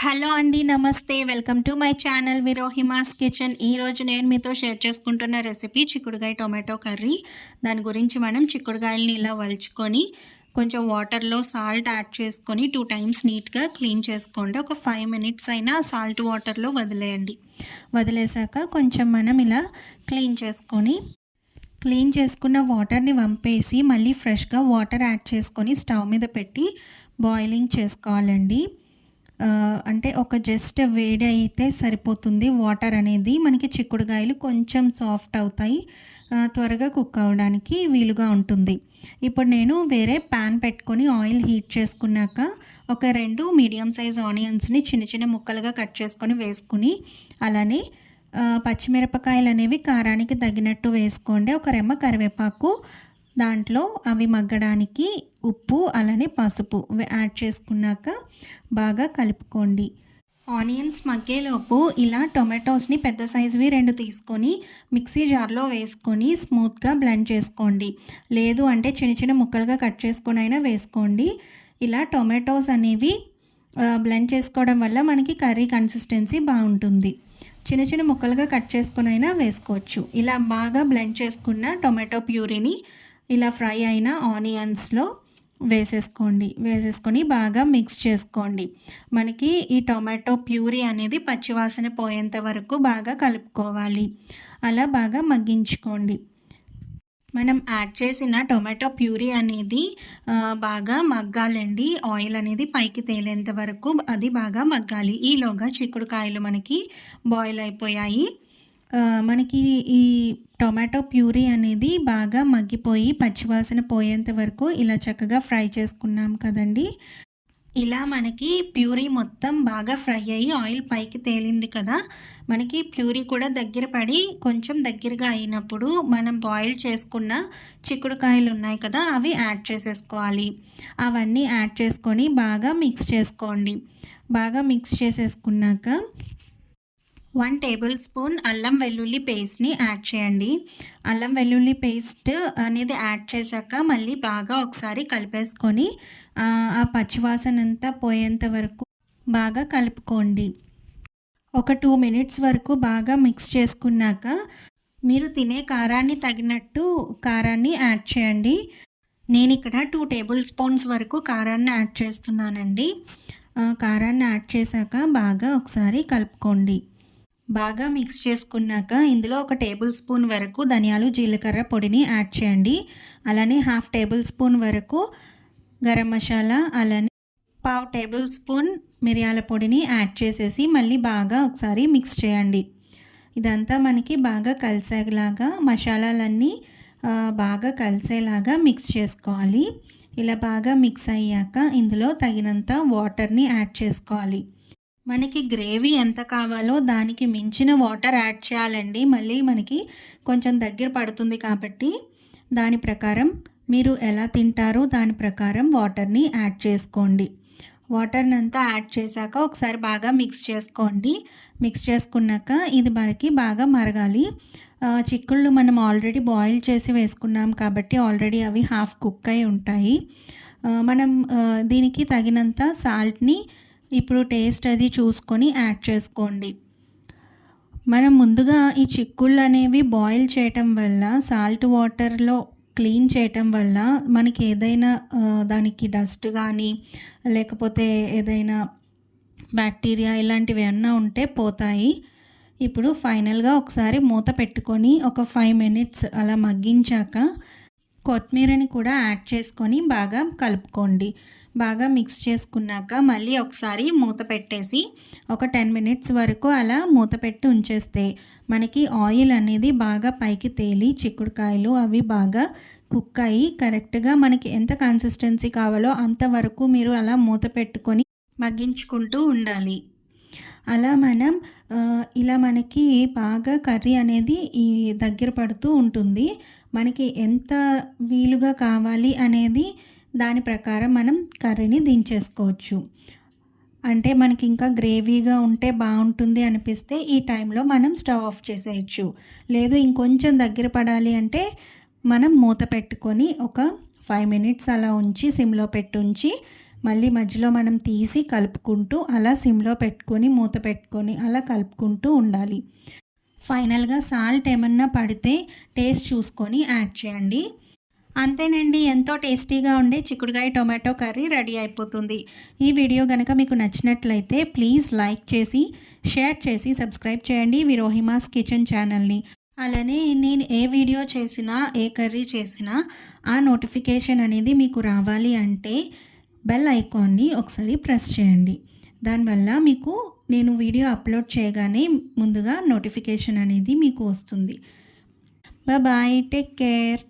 Hello అండి. నమస్తే. Welcome to my channel విరోహిమాస్ కిచెన్. ఈరోజు నేను మీతో షేర్ చేసుకుంటున్న రెసిపీ చిక్కుడుగాయ టొమాటో కర్రీ. దాని గురించి మనం చిక్కుడుగాయలని ఇలా వలుచుకొని కొంచెం వాటర్‌లో సాల్ట్ యాడ్ చేసుకొని 2 టైమ్స్ నీట్‌గా క్లీన్ చేసుకోండి. ఒక 5 మినిట్స్ అయినా సాల్ట్ వాటర్‌లో వదిలేయండి. వదిలేసాక కొంచెం మనం ఇలా క్లీన్ చేసుకున్న వాటర్‌ని వంపేసి మళ్ళీ ఫ్రెష్‌గా వాటర్ యాడ్ చేసుకొని స్టవ్ మీద పెట్టి బాయిలింగ్ చేసుకోవాలండి. అంటే ఒక జస్ట్ వేడి అయితే సరిపోతుంది. వాటర్ అనేది మనకి చిక్కుడుగాయలు కొంచెం సాఫ్ట్ అవుతాయి. త్వరగా కుక్ అవ్వడానికి వీలుగా ఉంటుంది. ఇప్పుడు నేను వేరే ప్యాన్ పెట్టుకొని ఆయిల్ హీట్ చేసుకున్నాక ఒక 2 మీడియం సైజ్ ఆనియన్స్‌ని చిన్న చిన్న ముక్కలుగా కట్ చేసుకొని వేసుకుని, అలానే పచ్చిమిరపకాయలు అనేవి కారానికి తగినట్టు వేసుకోండి. ఒక రెమ్మ కరివేపాకు, దాంట్లో అవి మగ్గడానికి ఉప్పు అలానే పసుపు యాడ్ చేసుకున్నాక బాగా కలుపుకోండి. ఆనియన్స్ మగ్గేలోపు ఇలా టొమాటోస్ని పెద్ద సైజువి 2 తీసుకొని మిక్సీ జార్లో వేసుకొని స్మూత్గా బ్లెండ్ చేసుకోండి. లేదు అంటే చిన్న చిన్న ముక్కలుగా కట్ చేసుకొని అయినా వేసుకోండి. ఇలా టొమాటోస్ అనేవి బ్లెండ్ చేసుకోవడం వల్ల మనకి కర్రీ కన్సిస్టెన్సీ బాగుంటుంది. చిన్న చిన్న ముక్కలుగా కట్ చేసుకొని అయినా వేసుకోవచ్చు. ఇలా బాగా బ్లెండ్ చేసుకున్న టొమాటో ప్యూరీని ఇలా ఫ్రై అయిన ఆనియన్స్లో వేసేసుకొని బాగా మిక్స్ చేసుకోండి. మనకి ఈ టొమాటో ప్యూరీ అనేది పచ్చివాసన పోయేంత వరకు బాగా కలుపుకోవాలి. అలా బాగా మగ్గించుకోండి. మనం యాడ్ చేసిన టొమాటో ప్యూరీ అనేది బాగా మగ్గాలండి. ఆయిల్ అనేది పైకి తేలేంత వరకు అది బాగా మగ్గాలి. ఈలోగా చిక్కుడుకాయలు మనకి బాయిల్ అయిపోయాయి. మనకి ఈ టొమాటో ప్యూరీ అనేది బాగా మగ్గిపోయి పచ్చివాసన పోయేంత వరకు ఇలా చక్కగా ఫ్రై చేసుకున్నాం కదండి. ఇలా మనకి ప్యూరీ మొత్తం బాగా ఫ్రై అయ్యి ఆయిల్ పైకి తేలింది కదా. మనకి ప్యూరీ కూడా దగ్గర పడి కొంచెం దగ్గరగా అయినప్పుడు మనం బాయిల్ చేసుకున్న చిక్కుడుకాయలు ఉన్నాయి కదా, అవి యాడ్ చేసేసుకోవాలి. అవన్నీ యాడ్ చేసుకొని బాగా మిక్స్ చేసుకోండి. బాగా మిక్స్ చేసేసుకున్నాక 1 టేబుల్ స్పూన్ అల్లం వెల్లుల్లి పేస్ట్‌ని యాడ్ చేయండి. అల్లం వెల్లుల్లి పేస్ట్ అనేది యాడ్ చేశాక మళ్ళీ బాగా ఒకసారి కలిపేసుకొని ఆ పచ్చివాసన అంతా పోయేంత వరకు బాగా కలుపుకోండి. ఒక 2 మినిట్స్ వరకు బాగా మిక్స్ చేసుకున్నాక మీరు తినే కారాన్ని తగినట్టు కారాన్ని యాడ్ చేయండి. నేను ఇక్కడ 2 టేబుల్ స్పూన్స్ వరకు కారాన్ని యాడ్ చేస్తున్నానండి. కారాన్ని యాడ్ చేశాక బాగా ఒకసారి కలుపుకోండి. బాగా మిక్స్ చేసుకున్నాక ఇందులో 1 టేబుల్ స్పూన్ వరకు ధనియాలు జీలకర్ర పొడిని యాడ్ చేయండి. అలానే 1/2 టేబుల్ స్పూన్ వరకు గరం మసాలా, అలానే 1/2 టేబుల్ స్పూన్ మిరియాల పొడిని యాడ్ చేసేసి మళ్ళీ బాగా ఒకసారి మిక్స్ చేయండి. ఇదంతా మనకి బాగా కలిసేలాగా మసాలాలన్నీ బాగా కలిసేలాగా మిక్స్ చేసుకోవాలి. ఇలా బాగా మిక్స్ అయ్యాక ఇందులో తగినంత వాటర్ని యాడ్ చేసుకోవాలి. మనకి గ్రేవీ ఎంత కావాలో దానికి మించిన వాటర్ యాడ్ చేయాలండి. మళ్ళీ మనకి కొంచెం దగ్గర పడుతుంది కాబట్టి దాని ప్రకారం మీరు ఎలా తింటారో దాని ప్రకారం వాటర్ని యాడ్ చేసుకోండి. వాటర్ని అంతా యాడ్ చేశాక ఒకసారి బాగా మిక్స్ చేసుకోండి. మిక్స్ చేసుకున్నాక ఇది మనకి బాగా మరగాలి. చిక్కుళ్ళు మనం ఆల్రెడీ బాయిల్ చేసి వేసుకున్నాం కాబట్టి ఆల్రెడీ అవి హాఫ్ కుక్ అయి ఉంటాయి. మనం దీనికి తగినంత సాల్ట్ని ఇప్పుడు టేస్ట్ అది చూసుకొని యాడ్ చేసుకోండి. మనం ముందుగా ఈ చిక్కుళ్ళు అనేవి బాయిల్ చేయటం వల్ల సాల్ట్ వాటర్లో క్లీన్ చేయటం వల్ల మనకి ఏదైనా దానికి డస్ట్ కానీ లేకపోతే ఏదైనా బ్యాక్టీరియా ఇలాంటివి ఏమన్నా ఉంటే పోతాయి. ఇప్పుడు ఫైనల్గా ఒకసారి మూత పెట్టుకొని ఒక 5 మినిట్స్ అలా మగ్గించాక కొత్తిమీరని కూడా యాడ్ చేసుకొని బాగా కలుపుకోండి. బాగా మిక్స్ చేసుకున్నాక మళ్ళీ ఒకసారి మూత పెట్టేసి ఒక 10 మినిట్స్ వరకు అలా మూత పెట్టి ఉంచేస్తే మనకి ఆయిల్ అనేది బాగా పైకి తేలి చిక్కుడుకాయలు అవి బాగా కుక్ అయ్యి కరెక్ట్గా మనకి ఎంత కన్సిస్టెన్సీ కావాలో అంతవరకు మీరు అలా మూత పెట్టుకొని మగ్గించుకుంటూ ఉండాలి. అలా మనం ఇలా మనకి బాగా కర్రీ అనేది ఈ దగ్గర పడుతూ ఉంటుంది. మనకి ఎంత వీలుగా కావాలి అనేది దాని ప్రకారం మనం కర్రీని దించేసుకోవచ్చు. అంటే మనకి ఇంకా గ్రేవీగా ఉంటే బాగుంటుంది అనిపిస్తే ఈ టైంలో మనం స్టవ్ ఆఫ్ చేసేయచ్చు. లేదు ఇంకొంచెం దగ్గర పడాలి అంటే మనం మూత పెట్టుకొని ఒక 5 మినిట్స్ అలా ఉంచి సిమ్లో పెట్టుంచి మళ్ళీ మధ్యలో మనం తీసి కలుపుకుంటూ అలా సిమ్‌లో పెట్టుకొని మూత పెట్టుకొని అలా కలుపుకుంటూ ఉండాలి. ఫైనల్‌గా సాల్ట్ ఏమన్నా పడితే టేస్ట్ చూసుకొని యాడ్ చేయండి. అంతేనండి. ఎంతో టేస్టీగా ఉండే చిక్కుడుగాయ టొమాటో కర్రీ రెడీ అయిపోతుంది. ఈ వీడియో గనక మీకు నచ్చినట్లయితే ప్లీజ్ లైక్ చేసి, షేర్ చేసి, సబ్స్క్రైబ్ చేయండి విరోహిమాస్ కిచెన్ ఛానల్‌ని. అలానే నేను ఏ వీడియో చేసినా, ఏ కర్రీ చేసినా ఆ నోటిఫికేషన్ అనేది మీకు రావాలి అంటే బెల్ ఐకాన్‌ని ఒకసారి ప్రెస్ చేయండి. దానివల్ల మీకు నేను వీడియో అప్లోడ్ చేయగానే ముందుగా నోటిఫికేషన్ అనేది మీకు వస్తుంది. బాయ్. Take care.